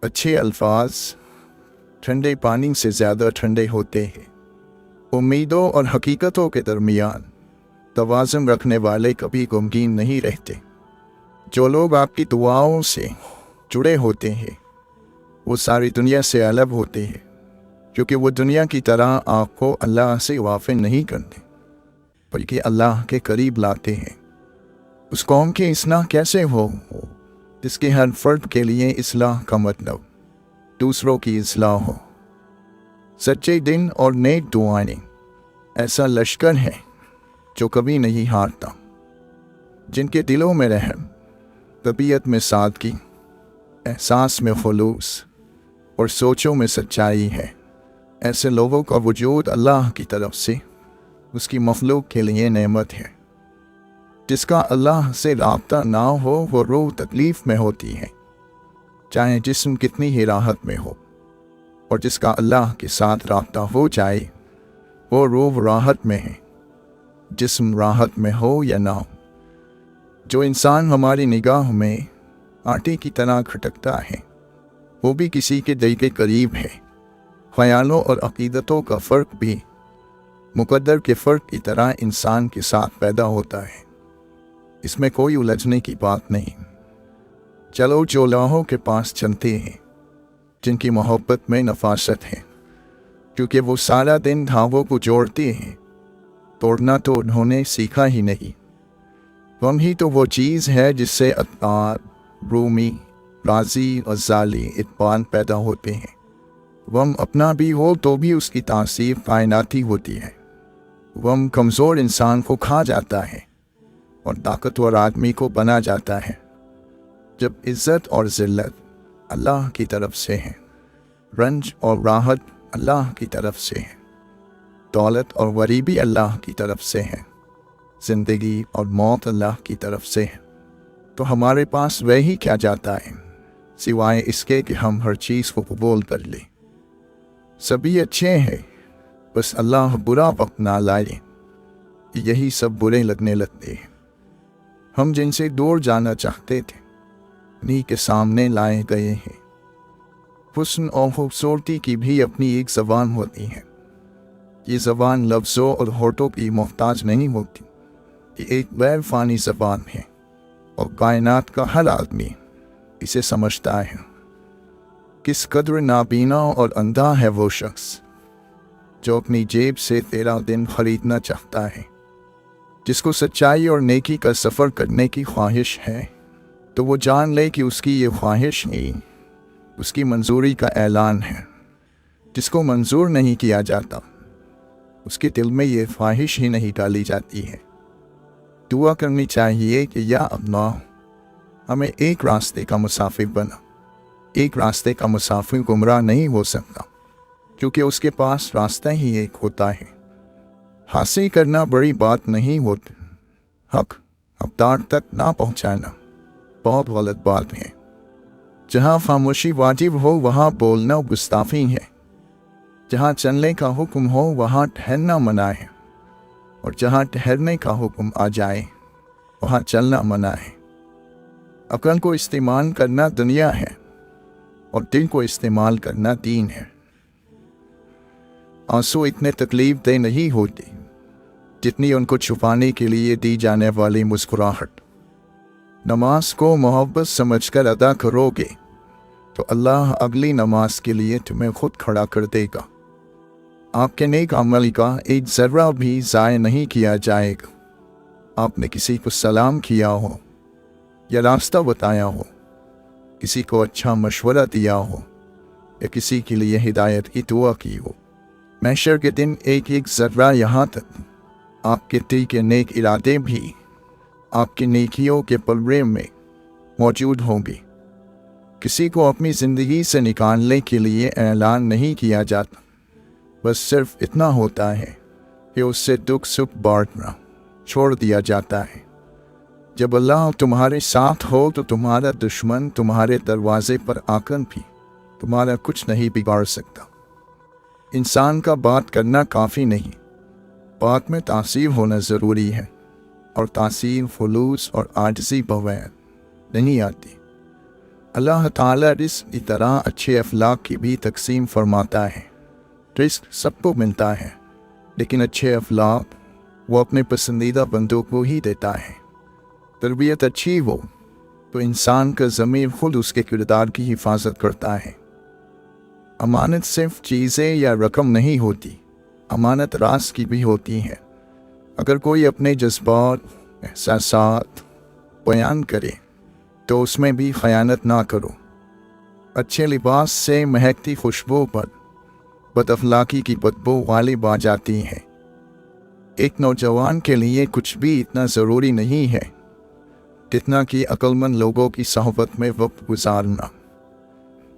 अच्छे अल्फाज ठंडे पानी से ज़्यादा ठंडे होते हैं। उम्मीदों और हकीकतों के दरमियान तवाज़ुन रखने वाले कभी गमगीन नहीं रहते। जो लोग आपकी दुआओं से जुड़े होते हैं वो सारी दुनिया से अलग होते हैं, क्योंकि वो दुनिया की तरह आपको अल्लाह से वाफ़िल नहीं करते बल्कि अल्लाह के करीब लाते हैं। उस कौम की इस्लाह कैसे हो जिसके हर फर्द के लिए इस्लाह का मतलब दूसरों की इस्लाह हो। सच्चे दिन और नेक दुआएं ऐसा लश्कर है जो कभी नहीं हारता, जिनके दिलों में रहम, तबीयत में सादगी, एहसास में खुलूस और सोचों में सच्चाई है। ऐसे लोगों का वजूद अल्लाह की तरफ से उसकी मखलूक के लिए नेमत है। जिसका अल्लाह से राब्ता ना हो वो रूह तकलीफ़ में होती है, चाहे जिस्म कितनी ही राहत में हो, और जिसका अल्लाह के साथ राब्ता हो जाए वो रूह राहत में है, जिस्म राहत में हो या ना हो। जो इंसान हमारी निगाह में आटे की तरह खटकता है वो भी किसी के दिल के करीब है। ख्यालों और अकीदतों का फ़र्क भी मुकद्दर के फ़र्क की तरह इंसान के साथ पैदा होता है। इसमें कोई उलझने की बात नहीं। चलो जो लाहों के पास चलते हैं जिनकी मोहब्बत में नफासत है, क्योंकि वो सारा दिन धागों को जोड़ते हैं, तोड़ना तो उन्होंने सीखा ही नहीं। गम ही तो वो चीज़ है जिससे अत्तार, रूमी, राजी और जाली इत्बान पैदा होते हैं। गम अपना भी हो तो भी उसकी तासीर कायनाती होती है। गम कमज़ोर इंसान को खा जाता है और ताकतवर आदमी को बना जाता है। जब इज़्ज़त और ज़िल्लत अल्लाह की तरफ से है, रंज और राहत अल्लाह की तरफ से है, दौलत और गरीबी अल्लाह की तरफ से है, ज़िंदगी और मौत अल्लाह की तरफ से है, तो हमारे पास वह ही क्या जाता है सिवाय इसके कि हम हर चीज़ को कबूल कर लें। सभी अच्छे हैं, बस अल्लाह बुरा वक्त ना लाए, यही सब बुरे लगने लगते हैं। हम जिनसे दूर जाना चाहते थे उन्हीं के सामने लाए गए हैं। हुस्न और खूबसूरती की भी अपनी एक ज़बान होती है। ये ज़बान लफ्ज़ों और होठों की मोहताज नहीं होती, ये एक गैर फ़ानी ज़बान है और कायनात का हर आदमी इसे समझता है। किस कदर नाबीना और अंधा है वो शख्स जो अपनी जेब से तेरा दिन खरीदना चाहता है। जिसको सच्चाई और नेकी का सफ़र करने की ख्वाहिश है तो वो जान ले कि उसकी ये ख्वाहिश ही उसकी मंजूरी का ऐलान है। जिसको मंजूर नहीं किया जाता उसके दिल में ये ख्वाहिश ही नहीं डाली जाती है। दुआ करनी चाहिए कि या अल्लाह हमें एक रास्ते का मुसाफिर बना। एक रास्ते का मुसाफिर गुमराह नहीं हो सकता, क्योंकि उसके पास रास्ता ही एक होता है। हासिल करना बड़ी बात नहीं होती, हक हकदार तक ना पहुंचाना बहुत गलत बात है। जहां खामोशी वाजिब हो वहां बोलना गुस्ताफी है। जहां चलने का हुक्म हो वहां ठहरना मना है, और जहां ठहरने का हुक्म आ जाए वहां चलना मना है। अक्ल को इस्तेमाल करना दुनिया है और दिल को इस्तेमाल करना दीन है। आंसू इतने तकलीफ दे नहीं होते जितनी उनको छुपाने के लिए दी जाने वाली मुस्कुराहट। नमाज को मोहब्बत समझकर अदा करोगे तो अल्लाह अगली नमाज के लिए तुम्हें खुद खड़ा कर देगा। आपके नेक अमल का एक ज़र्रा भी ज़ाय नहीं किया जाएगा। आपने किसी को सलाम किया हो या रास्ता बताया हो, किसी को अच्छा मशवरा दिया हो या किसी के लिए हिदायत की दुआ की हो, महशर के दिन एक एक ज़र्रा यहाँ तक आपके दिल के नेक इरादे भी आपकी नेकियों के पलड़े में मौजूद होंगे। किसी को अपनी ज़िंदगी से निकालने के लिए ऐलान नहीं किया जाता, बस सिर्फ इतना होता है कि उससे दुख सुख बांटना छोड़ दिया जाता है। जब अल्लाह तुम्हारे साथ हो तो तुम्हारा दुश्मन तुम्हारे दरवाजे पर आकर भी तुम्हारा कुछ नहीं बिगाड़ सकता। इंसान का बात करना काफ़ी नहीं, बात में तासीर होना ज़रूरी है, और तासीर खुलूस और आजिज़ी बगैर नहीं आती। اللہ تعالیٰ رزق کی طرح اچھے اخلاق کی بھی تقسیم فرماتا ہے۔ رزق سب کو ملتا ہے، لیکن اچھے اخلاق وہ اپنے پسندیدہ بندوں کو ہی دیتا ہے۔ تربیت اچھی ہو تو انسان کا ضمیر خود اس کے کردار کی حفاظت کرتا ہے۔ امانت صرف چیزیں یا رقم نہیں ہوتی، امانت راز کی بھی ہوتی ہے۔ اگر کوئی اپنے جذبات، احساسات بیان کرے تو اس میں بھی خیانت نہ کرو۔ اچھے لباس سے مہکتی خوشبو پر بد اخلاقی کی بدبو غالب آ جاتی ہے۔ ایک نوجوان کے لیے کچھ بھی اتنا ضروری نہیں ہے جتنا کہ عقلمند لوگوں کی صحبت میں وقت گزارنا۔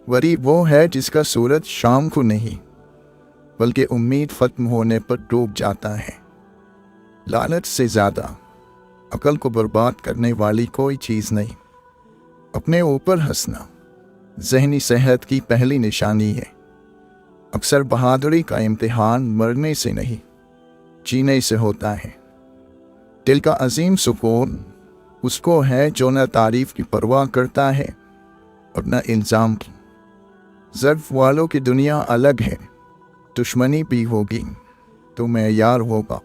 غریب وہ ہے جس کا سورج شام کو نہیں بلکہ امید ختم ہونے پر ڈوب جاتا ہے۔ لالچ سے زیادہ عقل کو برباد کرنے والی کوئی چیز نہیں۔ اپنے اوپر ہنسنا ذہنی صحت کی پہلی نشانی ہے۔ اکثر بہادری کا امتحان مرنے سے نہیں، جینے سے ہوتا ہے۔ دل کا عظیم سکون اس کو ہے جو نہ تعریف کی پرواہ کرتا ہے اور نہ الزام کی۔ ظرف والوں کی دنیا الگ ہے، دشمنی بھی ہوگی تو معیار ہوگا۔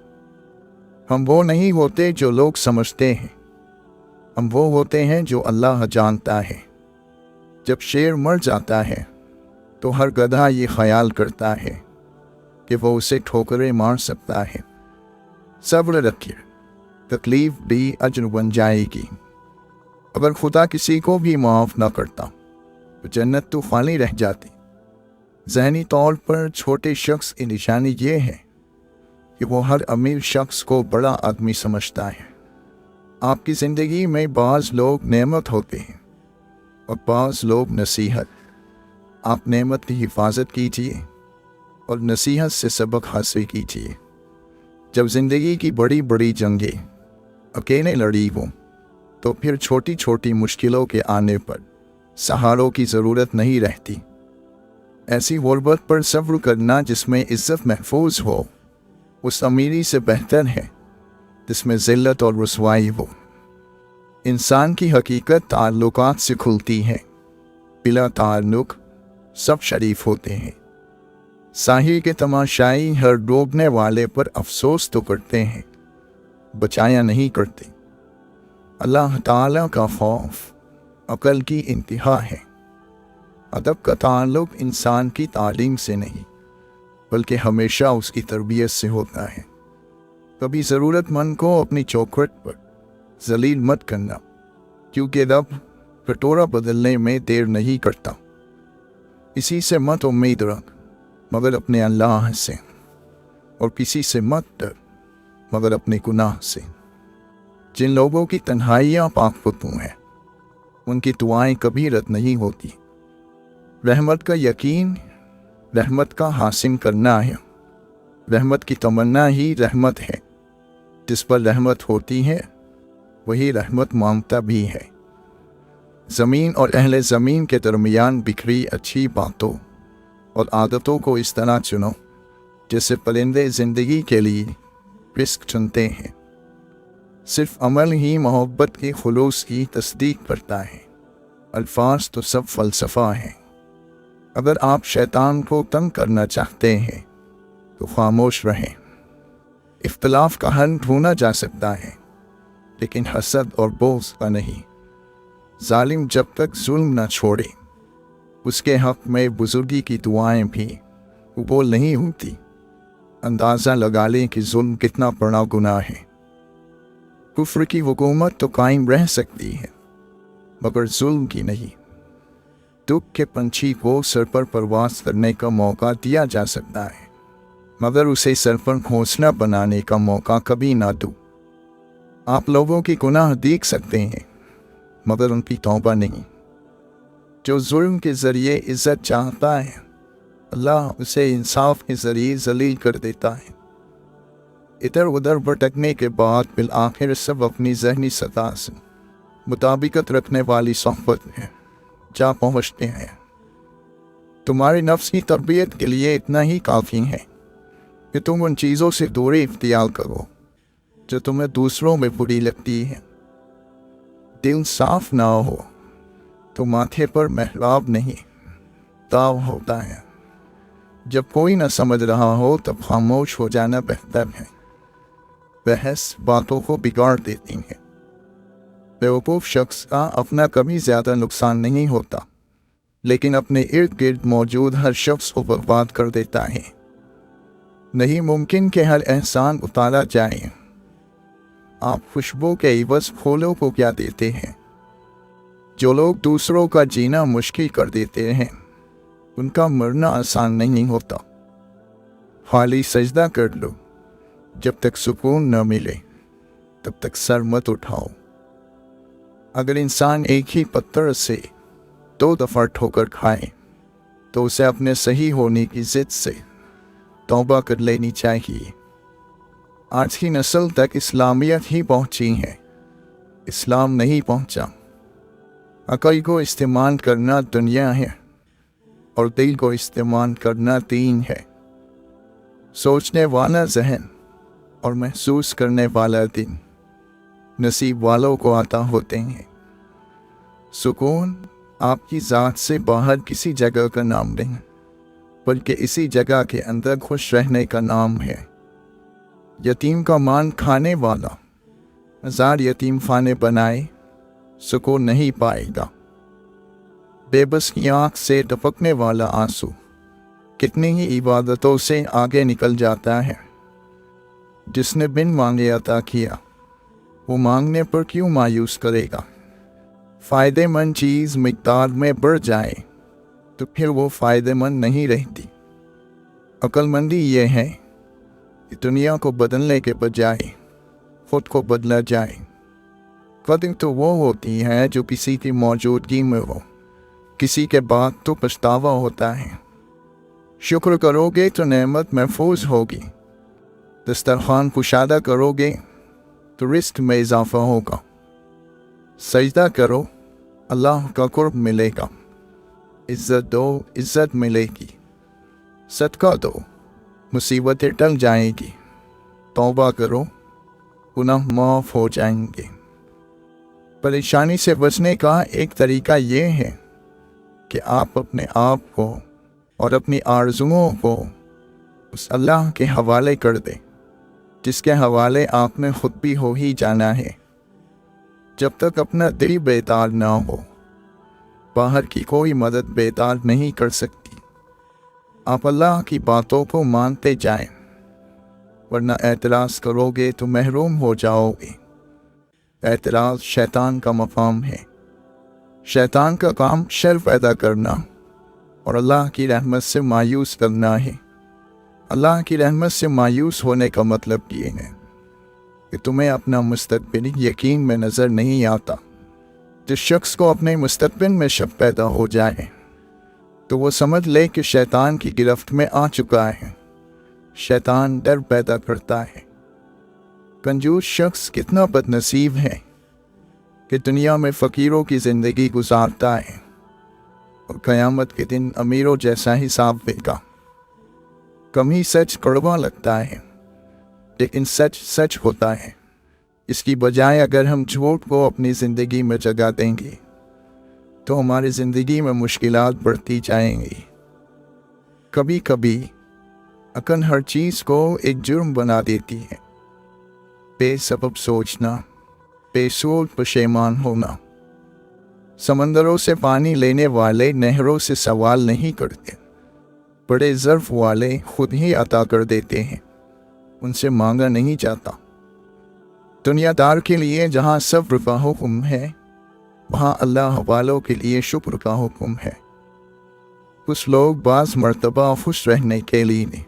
ہم وہ نہیں ہوتے جو لوگ سمجھتے ہیں، ہم وہ ہوتے ہیں جو اللہ جانتا ہے۔ جب شیر مر جاتا ہے تو ہر گدھا یہ خیال کرتا ہے کہ وہ اسے ٹھوکریں مار سکتا ہے۔ صبر رکھیے، تکلیف بھی اجر بن جائے گی۔ اگر خدا کسی کو بھی معاف نہ کرتا تو جنت تو خالی رہ جاتی۔ ذہنی طور پر چھوٹے شخص کی نشانی یہ ہے کہ وہ ہر امیر شخص کو بڑا آدمی سمجھتا ہے۔ آپ کی زندگی میں بعض لوگ نعمت ہوتے ہیں اور بعض لوگ نصیحت۔ آپ نعمت کی حفاظت کیجیے اور نصیحت سے سبق حاصل کیجیے۔ جب زندگی کی بڑی بڑی جنگیں اکیلے لڑی ہوں تو پھر چھوٹی چھوٹی مشکلوں کے آنے پر سہاروں کی ضرورت نہیں رہتی۔ ایسی غربت پر صبر کرنا جس میں عزت محفوظ ہو اس امیری سے بہتر ہے جس میں ذلت اور رسوائی ہو۔ انسان کی حقیقت تعلقات سے کھلتی ہے۔ بلا تعلق سب شریف ہوتے ہیں۔ ساحل کے تماشائی ہر ڈوبنے والے پر افسوس تو کرتے ہیں، بچایا نہیں کرتے۔ اللہ تعالیٰ کا خوف عقل کی انتہا ہے۔ ادب کا تعلق انسان کی تعلیم سے نہیں بلکہ ہمیشہ اس کی تربیت سے ہوتا ہے۔ کبھی ضرورت مند کو اپنی چوکھٹ پر ذلیل مت کرنا، کیونکہ رب کٹورا بدلنے میں دیر نہیں کرتا۔ کسی سے مت امید رکھ مگر اپنے اللہ سے، اور کسی سے مت ڈر مگر اپنے گناہ سے۔ جن لوگوں کی تنہائیاں پاک فتو ہیں ان کی دعائیں کبھی رد نہیں ہوتی۔ رحمت کا یقین رحمت کا حاصل کرنا ہے۔ رحمت کی تمنا ہی رحمت ہے۔ جس پر رحمت ہوتی ہے وہی رحمت مانگتا بھی ہے۔ زمین اور اہل زمین کے درمیان بکھری اچھی باتوں اور عادتوں کو اس طرح چنو جیسے پرندے زندگی کے لیے رزق چنتے ہیں۔ صرف عمل ہی محبت کے خلوص کی تصدیق کرتا ہے، الفاظ تو سب فلسفہ ہیں۔ اگر آپ شیطان کو تنگ کرنا چاہتے ہیں تو خاموش رہیں۔ اختلاف کا حل ڈھونڈا جا سکتا ہے لیکن حسد اور بغض کا نہیں۔ ظالم جب تک ظلم نہ چھوڑے اس کے حق میں بزرگی کی دعائیں بھی قبول نہیں ہوتی۔ اندازہ لگا لیں کہ ظلم کتنا بڑا گناہ ہے۔ کفر کی حکومت تو قائم رہ سکتی ہے مگر ظلم کی نہیں۔ دکھ کے پنچھی کو سر پر پرواز کرنے کا موقع دیا جا سکتا ہے مگر اسے سر پر گھونسلہ بنانے کا موقع کبھی نہ دو۔ آپ لوگوں کی گناہ دیکھ سکتے ہیں مگر ان کی توبہ نہیں۔ جو ظلم کے ذریعے عزت چاہتا ہے اللہ اسے انصاف کے ذریعے ذلیل کر دیتا ہے۔ ادھر ادھر بھٹکنے کے بعد بالآخر سب اپنی ذہنی سطح سے مطابقت رکھنے والی صحبت میں جا پہنچتے ہیں۔ تمہاری نفس کی تربیت کے لیے اتنا ہی کافی ہے کہ تم ان چیزوں سے دوری اختیار کرو جو تمہیں دوسروں میں بری لگتی ہے۔ دل صاف نہ ہو تو ماتھے پر محراب نہیں تاو ہوتا ہے۔ جب کوئی نہ سمجھ رہا ہو تب خاموش ہو جانا بہتر ہے۔ بحث باتوں کو بگاڑ دیتی ہے۔ بیوقوف شخص کا اپنا کبھی زیادہ نقصان نہیں ہوتا، لیکن اپنے ارد گرد موجود ہر شخص کو برباد کر دیتا ہے۔ نہیں ممکن کہ ہر احسان اتارا جائے۔ آپ خوشبو کے عوض پھولوں کو کیا دیتے ہیں؟ جو لوگ دوسروں کا جینا مشکل کر دیتے ہیں ان کا مرنا آسان نہیں ہوتا۔ خالی سجدہ کر لو، جب تک سکون نہ ملے تب تک سر مت اٹھاؤ۔ اگر انسان ایک ہی پتھر سے 2 دفعہ ٹھوکر کھائے تو اسے اپنے صحیح ہونے کی ضد سے توبہ کر لینی چاہیے۔ آج کی نسل تک اسلامیت ہی پہنچی ہے، اسلام نہیں پہنچا۔ عقل کو استعمال کرنا دنیا ہے اور دل کو استعمال کرنا دین ہے۔ سوچنے والا ذہن اور محسوس کرنے والا دل نصیب والوں کو عطا ہوتے ہیں۔ سکون آپ کی ذات سے باہر کسی جگہ کا نام نہیں، بلکہ اسی جگہ کے اندر خوش رہنے کا نام ہے۔ یتیم کا مان کھانے والا 1000 یتیم خانے بنائے سکون نہیں پائے گا۔ بے بس کی آنکھ سے ٹپکنے والا آنسو کتنی ہی عبادتوں سے آگے نکل جاتا ہے۔ جس نے بن مانگے عطا کیا وہ مانگنے پر کیوں مایوس کرے گا؟ فائدے مند چیز مقدار میں بڑھ جائے تو پھر وہ فائدے مند نہیں رہتی۔ عقل مندی یہ ہے کہ دنیا کو بدلنے کے بجائے خود کو بدلا جائے۔ قدر تو وہ ہوتی ہے جو کسی کی موجودگی میں ہو، کسی کے بعد تو پچھتاوا ہوتا ہے۔ شکر کرو گے تو نعمت محفوظ ہوگی، دسترخوان کشادہ کرو گے تو رزق میں اضافہ ہوگا۔ سجدہ کرو، اللہ کا قرب ملے گا۔ عزت دو، عزت ملے گی۔ صدقہ دو، مصیبتیں ٹل جائیں گی۔ توبہ کرو، گناہ معاف ہو جائیں گے۔ پریشانی سے بچنے کا ایک طریقہ یہ ہے کہ آپ اپنے آپ کو اور اپنی آرزوؤں کو اس اللہ کے حوالے کر دیں جس کے حوالے آپ نے خود بھی ہو ہی جانا ہے۔ جب تک اپنا دل بیدار نہ ہو باہر کی کوئی مدد بیدار نہیں کر سکتی۔ آپ اللہ کی باتوں کو مانتے جائیں، ورنہ اعتراض کرو گے تو محروم ہو جاؤ گے۔ اعتراض شیطان کا مقام ہے۔ شیطان کا کام شر پیدا کرنا اور اللہ کی رحمت سے مایوس کرنا ہے۔ اللہ کی رحمت سے مایوس ہونے کا مطلب یہ ہے کہ تمہیں اپنا مستقبل یقین میں نظر نہیں آتا۔ جس شخص کو اپنے مستقبل میں شک پیدا ہو جائے تو وہ سمجھ لے کہ شیطان کی گرفت میں آ چکا ہے۔ شیطان ڈر پیدا کرتا ہے۔ کنجوس شخص کتنا بد نصیب ہے کہ دنیا میں فقیروں کی زندگی گزارتا ہے اور قیامت کے دن امیروں جیسا حساب دے گا۔ کمی سچ کڑوا لگتا ہے، لیکن سچ سچ ہوتا ہے۔ اس کی بجائے اگر ہم جھوٹ کو اپنی زندگی میں جگہ دیں گے تو ہماری زندگی میں مشکلات بڑھتی جائیں گی۔ کبھی کبھی عقل ہر چیز کو ایک جرم بنا دیتی ہے۔ بے سبب سوچنا، بے سود پشیمان ہونا۔ سمندروں سے پانی لینے والے نہروں سے سوال نہیں کرتے، بڑے ظرف والے خود ہی عطا کر دیتے ہیں، ان سے مانگا نہیں جاتا۔ دنیا دار کے لیے جہاں صبر کا حکم ہے وہاں اللہ والوں کے لیے شکر کا حکم ہے۔ کچھ لوگ بعض مرتبہ خوش رہنے کے لیے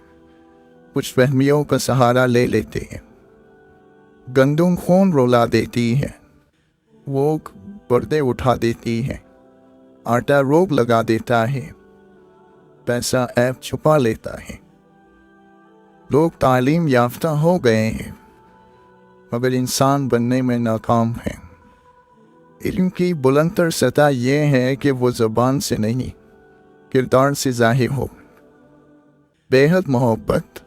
کچھ فہمیوں کا سہارا لے لیتے ہیں۔ گندم خون رولا دیتی ہے، وہ پردے اٹھا دیتی ہے، آٹا روگ لگا دیتا ہے، پیسہ عیب چھپا لیتا ہے۔ لوگ تعلیم یافتہ ہو گئے ہیں مگر انسان بننے میں ناکام ہیں۔ علم کی بلندتر سطح یہ ہے کہ وہ زبان سے نہیں کردار سے ظاہر ہو۔ بے حد محبت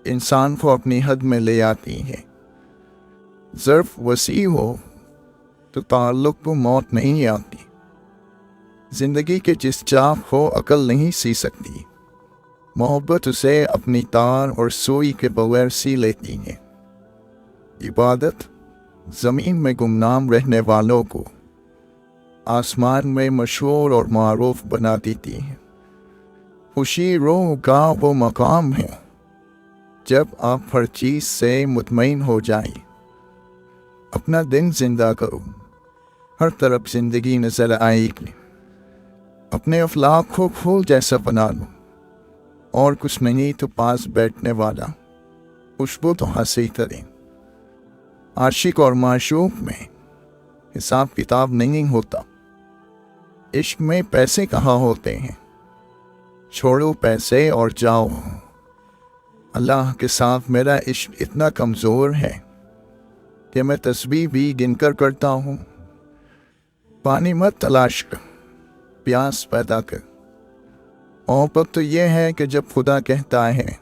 انسان کو اپنی حد میں لے آتی ہے۔ ظرف وسیع ہو تو تعلق کو موت نہیں آتی۔ जिंदगी के जिस चाप को अकल नहीं सी सकती, मोहब्बत उसे अपनी तार और सुई के बगैर सी लेती है। इबादत ज़मीन में गुमनाम रहने वालों को आसमान में मशहूर और मारूफ बना देती है। खुशी रूह का वो मकाम है जब आप हर चीज़ से मुतमईन हो जाए। अपना दिन जिंदा करो, हर तरफ जिंदगी नजर आएगी। अपने अफलाक को फूल जैसा बना लो, और कुछ नहीं तो पास बैठने वाला खुशबू तो हासिल करें। आशिक और माशूक में हिसाब किताब नहीं होता। इश्क में पैसे कहाँ होते हैं, छोड़ो पैसे और जाओ। अल्लाह के साथ मेरा इश्क इतना कमज़ोर है कि मैं तस्बीह भी गिनकर करता हूँ। पानी मत तलाश कर, प्यास पैदा कर। मोहब्बत तो ये है कि जब खुदा कहता है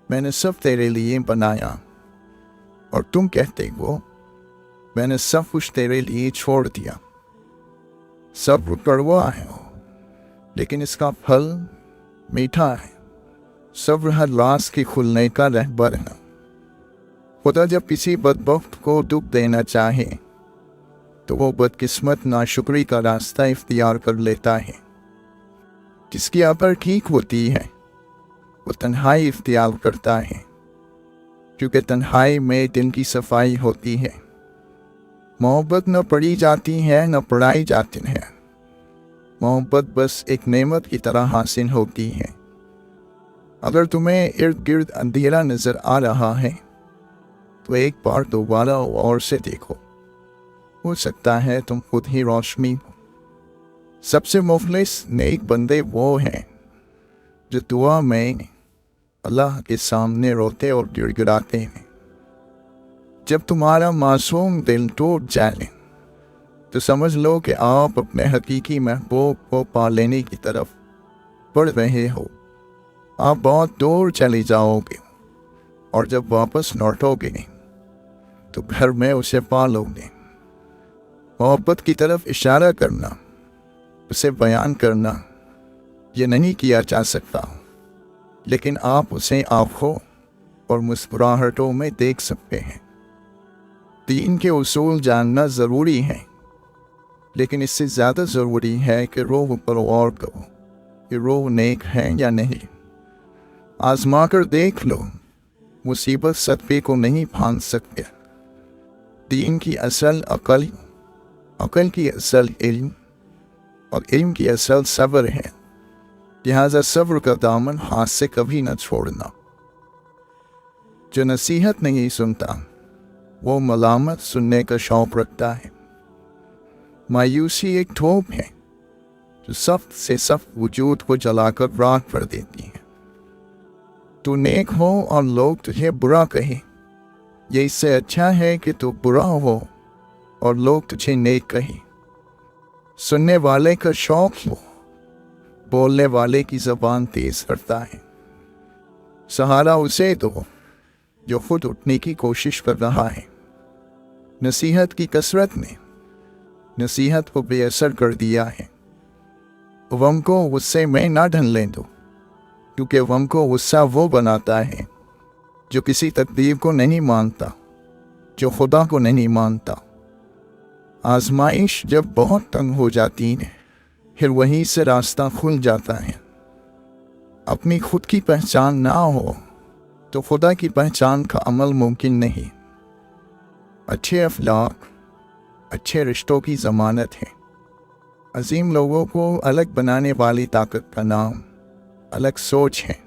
मैंने सब तेरे लिए बनाया, और तुम कहते हो मैंने सब कुछ तेरे लिए छोड़ दिया। सब कड़वा है लेकिन इसका फल मीठा है। सब्र हर राज के खुलने का रहबर है। खुदा जब किसी बदबख्त को दुख देना चाहे तो वो बदकिस्मत नाशुक्री का रास्ता इख्तियार कर लेता है। जिसकी अकल ठीक होती है वो तन्हाई इख्तियार करता है, क्योंकि तन्हाई में दिल की सफाई होती है। मोहब्बत न पढ़ी जाती है न पढ़ाई जाती है। मोहब्बत बस एक नेमत की तरह हासिल होती है। अगर तुम्हें इर्द गिर्द अंधेरा नजर आ रहा है तो एक बार दोबारा और से देखो, हो सकता है तुम खुद ही रोशनी हो। सबसे मुखलिस नेक बंदे वो हैं जो दुआ में अल्लाह के सामने रोते और गिड़गिड़ाते हैं। जब तुम्हारा मासूम दिल टूट जाए तो समझ लो कि आप अपने हकीकी महबूब को पा लेने की तरफ बढ़ रहे हो। आप बहुत दूर चले जाओगे और जब वापस लौटोगे तो घर में उसे पा लोगे। मोहब्बत की तरफ इशारा करना, उसे बयान करना, ये नहीं किया जा सकता, लेकिन आप उसे आँखों और मुस्कुराहटों में देख सकते हैं। दीन के उसूल जानना ज़रूरी है, लेकिन इससे ज़्यादा ज़रूरी है कि रूह पर गौर करो कि रूह नेक है या नहीं। आजमा कर देख लो, मुसीबत सदक़े को नहीं फांद सकते। दीन की असल अक़ल, अक़ल की असल इल्म, और इल्म की असल सब्र है। लिहाजा सब्र का दामन हाथ से कभी न छोड़ना। जो नसीहत नहीं सुनता वो मलामत सुनने का शौक रखता है। मायूसी एक ठोप है जो सख्त से सख्त वजूद को जलाकर राख कर देती है। तू नेक हो और लोग तुझे बुरा कहें, ये इससे अच्छा है कि तू बुरा हो और लोग तुझे नेक कहें। सुनने वाले का शौक हो, बोलने वाले की ज़बान तेज करता है। सहारा उसे दो जो खुद उठने की कोशिश कर रहा है। नसीहत की कसरत ने नसीहत को बेअसर कर दिया है। गम को गुस्से में ना ढलने दो, क्योंकि गम को गुस्सा वो बनाता है जो किसी तकदीर को नहीं मानता, जो खुदा को नहीं मानता। आजमाइश जब बहुत तंग हो जाती है फिर वहीं से रास्ता खुल जाता है। अपनी खुद की पहचान ना हो तो खुदा की पहचान का अमल मुमकिन नहीं। अच्छे अखलाक अच्छे रिश्तों की ज़मानत है। अजीम लोगों को अलग बनाने वाली ताकत का नाम अलग सोच है।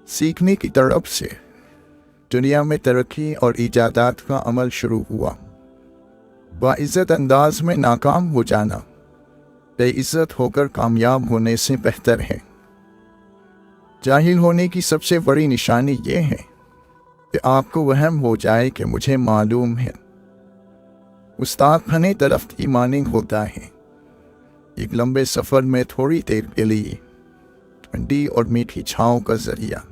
सीखने की तरफ से दुनिया में तरक्की और इजादात का अमल शुरू हुआ। बाइज़्ज़त अंदाज में नाकाम हो जाना बेइज्जत होकर कामयाब होने से बेहतर है। जाहिल होने की सबसे बड़ी निशानी ये है कि आपको वहम हो जाए कि मुझे मालूम है। उस्ताद फने तरफ ईमानी होता है। एक लंबे सफ़र में थोड़ी देर के लिए ठंडी और मीठी छाँव का जरिया।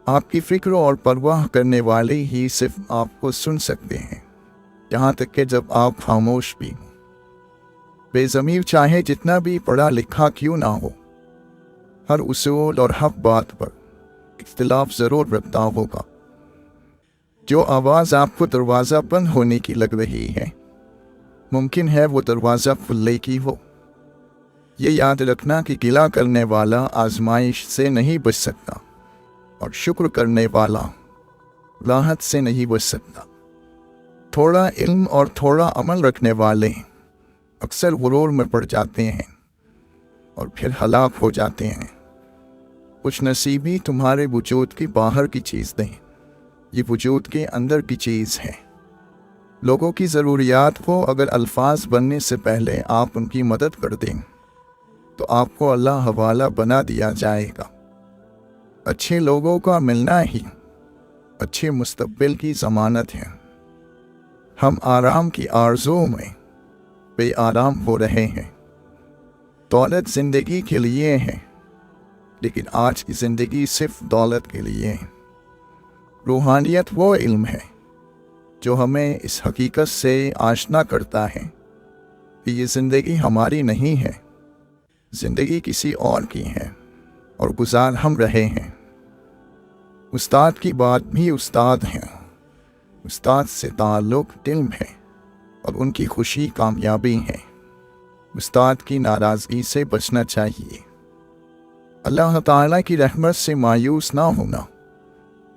आपकी फिक्र और परवाह करने वाले ही सिर्फ आपको सुन सकते हैं, यहाँ तक कि जब आप खामोश भी। बेज़मीर चाहे जितना भी पढ़ा लिखा क्यों ना हो, हर उसूल और हक बात पर इख्तिलाफ ज़रूर रखता होगा। जो आवाज़ आपको दरवाज़ा बंद होने की लग रही है, मुमकिन है वो दरवाज़ा खुलने की हो। ये याद रखना कि गिला करने वाला आजमाइश से नहीं बच सकता और शुक्र करने वाला राहत से नहीं बच सकता। थोड़ा इल्म और थोड़ा अमल रखने वाले अक्सर गुरूर में पड़ जाते हैं और फिर हलाक हो जाते हैं। कुछ नसीबी तुम्हारे वजूद की बाहर की चीज़ नहीं, ये वजूद के अंदर की चीज़ है। लोगों की ज़रूरियात को अगर अल्फाज बनने से पहले आप उनकी मदद कर दें तो आपको अल्लाह हवाला बना दिया जाएगा। अच्छे लोगों का मिलना ही अच्छे मुस्तक़बिल की ज़मानत है। हम आराम की आरज़ू में बेआराम हो रहे हैं। दौलत ज़िंदगी के लिए है, लेकिन आज की ज़िंदगी सिर्फ दौलत के लिए है। रूहानियत वो इल्म है जो हमें इस हकीकत से आशना करता है कि ये ज़िंदगी हमारी नहीं है, ज़िंदगी किसी और की है और गुजार हम रहे हैं। उस्ताद की बात भी उस्ताद हैं, उस्ताद से ताल्लुक़ इल्म है और उनकी खुशी कामयाबी है। उस्ताद की नाराज़गी से बचना चाहिए। अल्लाह ताला की रहमत से मायूस ना होना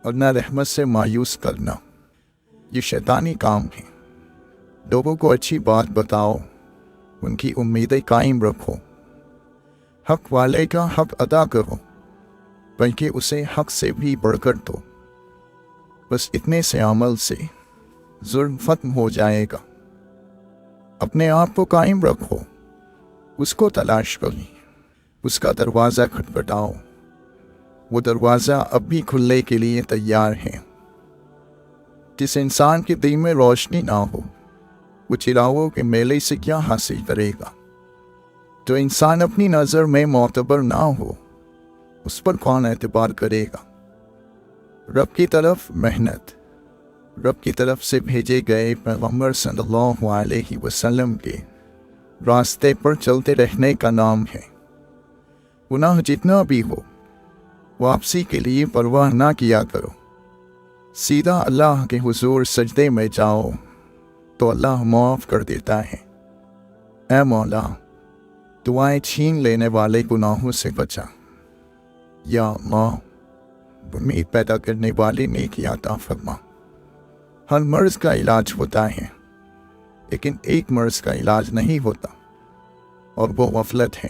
और ना रहमत से मायूस करना, ये शैतानी काम है। लोगों को अच्छी बात बताओ, उनकी उम्मीदें कायम रखो, हक वाले का हक अदा करो, बल्कि उसे हक से भी बढ़कर दो। बस इतने से अमल से जुल्म खत्म हो जाएगा। अपने आप को कायम रखो, उसको तलाश करो, उसका दरवाज़ा खटखटाओ। वो दरवाज़ा अब भी खुलने के लिए तैयार है। जिस इंसान के दिल में रोशनी ना हो, वो चिरागों के मेले से क्या हासिल करेगा। जो इंसान अपनी नज़र में मोतबर ना हो, उस पर कौन एतबार करेगा। रब की तरफ मेहनत, रब की तरफ से भेजे गए पैगंबर सल्लल्लाहु अलैहि वसल्लम के रास्ते पर चलते रहने का नाम है। गुनाह जितना भी हो, वापसी के लिए परवाह ना किया करो। सीधा अल्लाह के हुजूर सजदे में जाओ तो अल्लाह माफ़ कर देता है। ऐ मौला, दुआएं छीन लेने वाले गुनाहों से बचा। या अल्लाह, उम्मीद पैदा करने वाले नेकी अता फरमा। हर मर्ज़ का इलाज होता है, लेकिन एक मर्ज़ का इलाज नहीं होता, और वो गफलत है।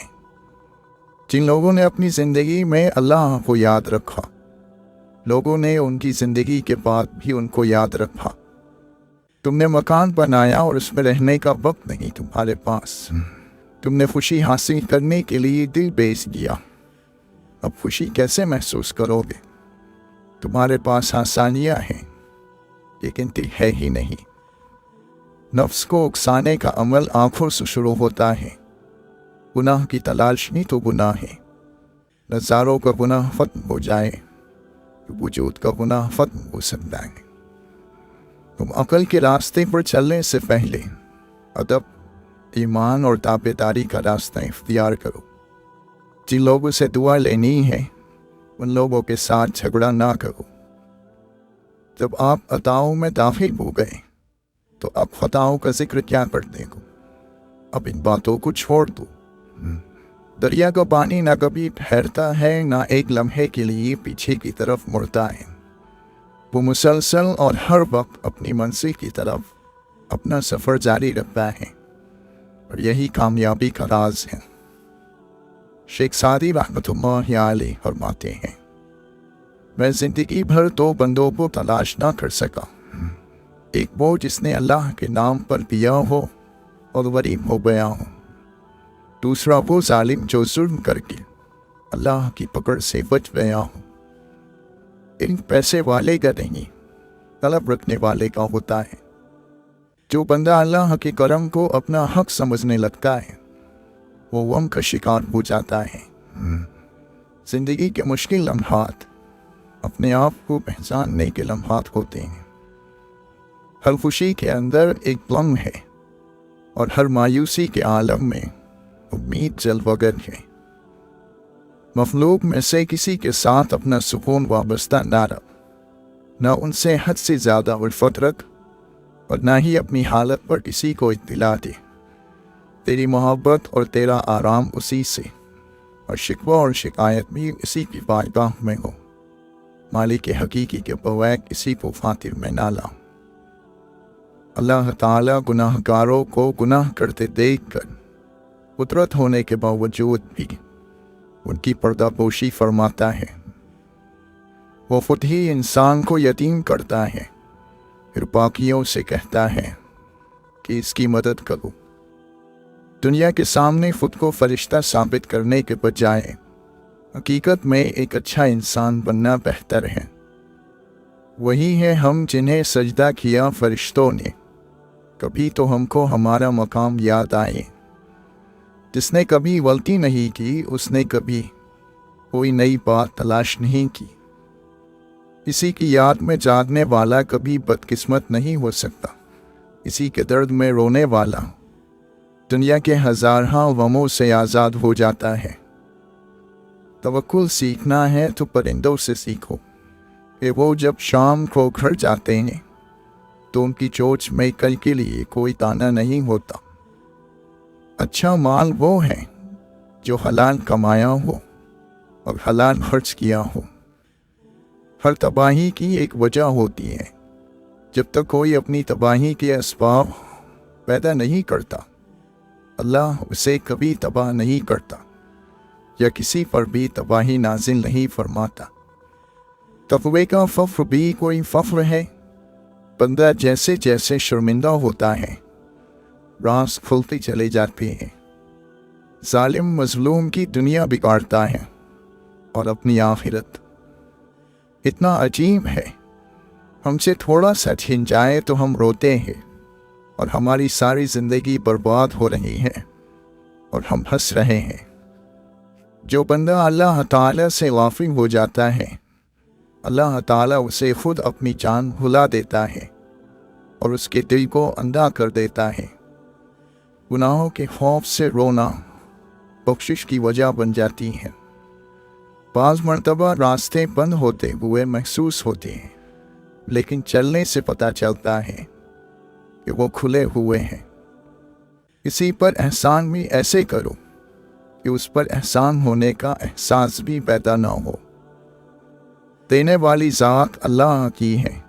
जिन लोगों ने अपनी ज़िंदगी में अल्लाह को याद रखा, लोगों ने उनकी ज़िंदगी के बाद भी उनको याद रखा। तुमने मकान बनाया और उसमें रहने का वक्त नहीं तुम्हारे पास। तुमने खुशी हासिल करने के लिए दिल बेच दिया। अब खुशी कैसे महसूस करोगे? तुम्हारे पास आसानियाँ हैं, लेकिन दिल है ही नहीं। नफ्स को उकसाने का अमल आँखों से शुरू होता है। गुनाह की तलाश नहीं तो गुनाह है। नज़ारों का गुनाह खत्म हो जाए तो वजूद का गुनाह खत्म हो सकता है। तुम अकल के रास्ते पर चलने से पहले अदब, ईमान और ताबेदारी का रास्ता इख्तियार करो। जिन लोगों से दुआ लेनी है, उन लोगों के साथ झगड़ा ना करो। जब आप अताओं में दाखिल हो गए तो अब खताओं का जिक्र क्या करने को। अब इन बातों को छोड़ दो। दरिया का पानी ना कभी ठहरता है, ना एक लम्हे के लिए पीछे की तरफ मुड़ता है। वो मुसलसल और हर वक्त अपनी मंजिल की तरफ अपना सफ़र जारी रखता है, और यही कामयाबी का राज है। शेख सादी रहमतुल्लाह अलैह फरमाते हैं, मैं ज़िंदगी भर दो बंदों को तलाश ना कर सका। एक वो जिसने अल्लाह के नाम पर दिया हो और गरीब हो गया हो। दूसरा वो जालिम जो जुल्म करके अल्लाह की पकड़ से बच गया हो। इन पैसे वाले का नहीं, तलब रखने वाले का होता है। जो बंदा अल्लाह के करम को अपना हक समझने लगता है, वो गम का शिकार हो जाता है। जिंदगी के मुश्किल लम्हात अपने आप को पहचानने के लम्हात होते हैं। हर खुशी के अंदर एक गम है, اور ہر مایوسی کے عالم میں امید جلوگر ہے۔ مخلوق میں سے کسی کے ساتھ اپنا سکون وابستہ نہ رکھ، نہ ان سے حد سے زیادہ الفت رکھ، اور نہ ہی اپنی حالت پر کسی کو اطلاع دے۔ تیری محبت اور تیرا آرام اسی سے، اور شکوہ اور شکایت بھی اسی کی بارگاہ میں ہو۔ مالک حقیقی کے بغیر کسی کو خاطر میں نہ لا۔ اللہ تعالیٰ گناہ گاروں کو گناہ کرتے دیکھ کر قدرت ہونے کے باوجود بھی ان کی پردہ پوشی فرماتا ہے۔ وہ خود ہی انسان کو یتیم کرتا ہے، پھر باقیوں سے کہتا ہے کہ اس کی مدد کرو۔ دنیا کے سامنے خود کو فرشتہ ثابت کرنے کے بجائے حقیقت میں ایک اچھا انسان بننا بہتر ہے۔ وہی ہے ہم جنہیں سجدہ کیا فرشتوں نے، کبھی تو ہم کو ہمارا مقام یاد آئے۔ جس نے کبھی غلطی نہیں کی، اس نے کبھی کوئی نئی بات تلاش نہیں کی۔ کسی کی یاد میں جاگنے والا کبھی بدقسمت نہیں ہو سکتا۔ کسی کے درد میں رونے والا دنیا کے ہزارہا غموں سے آزاد ہو جاتا ہے۔ توکل سیکھنا ہے تو پرندوں سے سیکھو کہ وہ جب شام کو گھر جاتے ہیں تو ان کی چونچ میں کل کے لیے کوئی دانہ نہیں ہوتا۔ اچھا مال وہ ہے جو حلال کمایا ہو اور حلال خرچ کیا ہو۔ ہر تباہی کی ایک وجہ ہوتی ہے۔ جب تک کوئی اپنی تباہی کے اسباب پیدا نہیں کرتا، اللہ اسے کبھی تباہ نہیں کرتا یا کسی پر بھی تباہی نازل نہیں فرماتا۔ تقوی کا فخر بھی کوئی فخر ہے۔ بندہ جیسے جیسے شرمندہ ہوتا ہے، راز کھلتے چلے جاتے ہیں۔ ظالم مظلوم کی دنیا بگاڑتا ہے اور اپنی آخرت۔ اتنا عجیب ہے، ہم سے تھوڑا سا چھن جائے تو ہم روتے ہیں اور ہماری ساری زندگی برباد ہو رہی ہے اور ہم ہنس رہے ہیں۔ جو بندہ اللہ تعالیٰ سے غافل ہو جاتا ہے، اللہ تعالیٰ اسے خود اپنی جان بھلا دیتا ہے اور اس کے دل کو اندھا کر دیتا ہے۔ گناہوں کے خوف سے رونا بخشش کی وجہ بن جاتی ہے۔ بعض مرتبہ راستے بند ہوتے ہوئے محسوس ہوتے ہیں، لیکن چلنے سے پتہ چلتا ہے کہ وہ کھلے ہوئے ہیں۔ کسی پر احسان بھی ایسے کرو کہ اس پر احسان ہونے کا احساس بھی پیدا نہ ہو۔ دینے والی ذات اللہ کی ہے،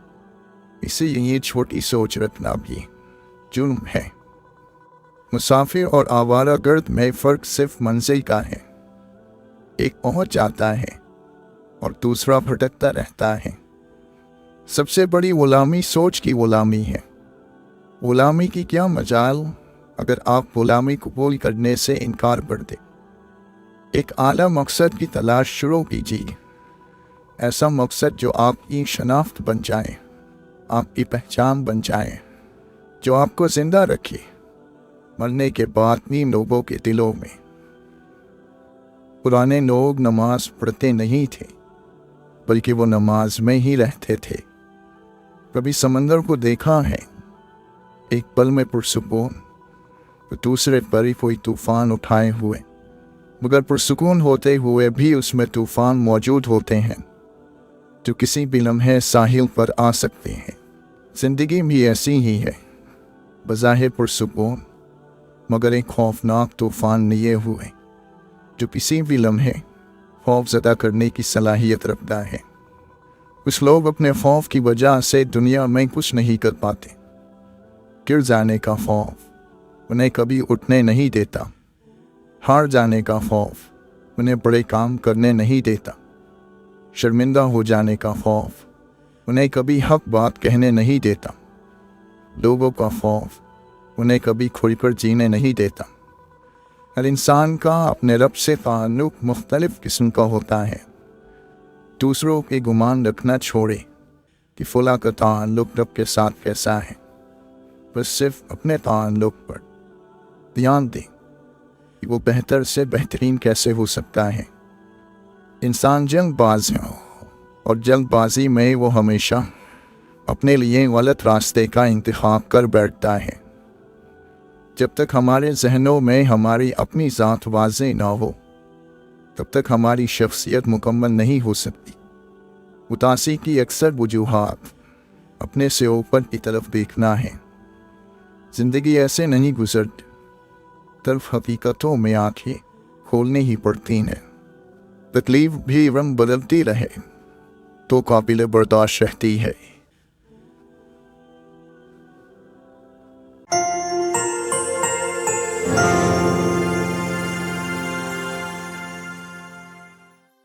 اسی لیے چھوٹی سوچ رکھنا بھی جرم ہے۔ مسافر اور آوارہ گرد میں فرق صرف منزل کا ہے۔ ایک پہنچ جاتا ہے اور دوسرا بھٹکتا رہتا ہے۔ سب سے بڑی غلامی سوچ کی غلامی ہے۔ غلامی کی کیا مجال اگر آپ غلامی قبول کرنے سے انکار کر دیں۔ ایک اعلیٰ مقصد کی تلاش شروع کیجیے، ایسا مقصد جو آپ کی شناخت بن جائے، آپ کی پہچان بن جائے، جو آپ کو زندہ رکھے مرنے کے بعد بھی لوگوں کے دلوں میں۔ پرانے لوگ نماز پڑھتے نہیں تھے، بلکہ وہ نماز میں ہی رہتے تھے۔ کبھی سمندر کو دیکھا ہے، ایک پل میں پرسکون، تو دوسرے پر ہی کوئی طوفان اٹھائے ہوئے، مگر پرسکون ہوتے ہوئے بھی اس میں طوفان موجود ہوتے ہیں جو کسی بھی لمحے ساحل پر آ سکتے ہیں۔ زندگی بھی ایسی ہی ہے، بظاہر پرسکون مگر ایک خوفناک طوفان لیے ہوئے جو کسی بھی لمحے خوف زدہ کرنے کی صلاحیت رکھتا ہے۔ کچھ لوگ اپنے خوف کی وجہ سے دنیا میں کچھ نہیں کر پاتے۔ گر جانے کا خوف انہیں کبھی اٹھنے نہیں دیتا، ہار جانے کا خوف انہیں بڑے کام کرنے نہیں دیتا، شرمندہ ہو جانے کا خوف انہیں کبھی حق بات کہنے نہیں دیتا، لوگوں کا خوف انہیں کبھی کھل کر جینے نہیں دیتا۔ ہر انسان کا اپنے رب سے تعلق مختلف قسم کا ہوتا ہے۔ دوسروں کے گمان رکھنا چھوڑے کہ فلاں کا تعلق رب کے ساتھ کیسا ہے، بس صرف اپنے تعلق پر دھیان دیں کہ وہ بہتر سے بہترین کیسے ہو سکتا ہے۔ انسان جلد باز ہے اور جلد بازی میں وہ ہمیشہ اپنے لیے غلط راستے کا انتخاب کر بیٹھتا ہے۔ جب تک ہمارے ذہنوں میں ہماری اپنی ذات واضح نہ ہو تب تک ہماری شخصیت مکمل نہیں ہو سکتی۔ اداسی کی اکثر وجوہات اپنے سے اوپر کی طرف دیکھنا ہے۔ زندگی ایسے نہیں گزرتی، طرف حقیقتوں میں آنکھیں کھولنے ہی پڑتی ہیں۔ تکلیف بھی رنگ بدلتی رہے تو قابل برداشت رہتی ہے۔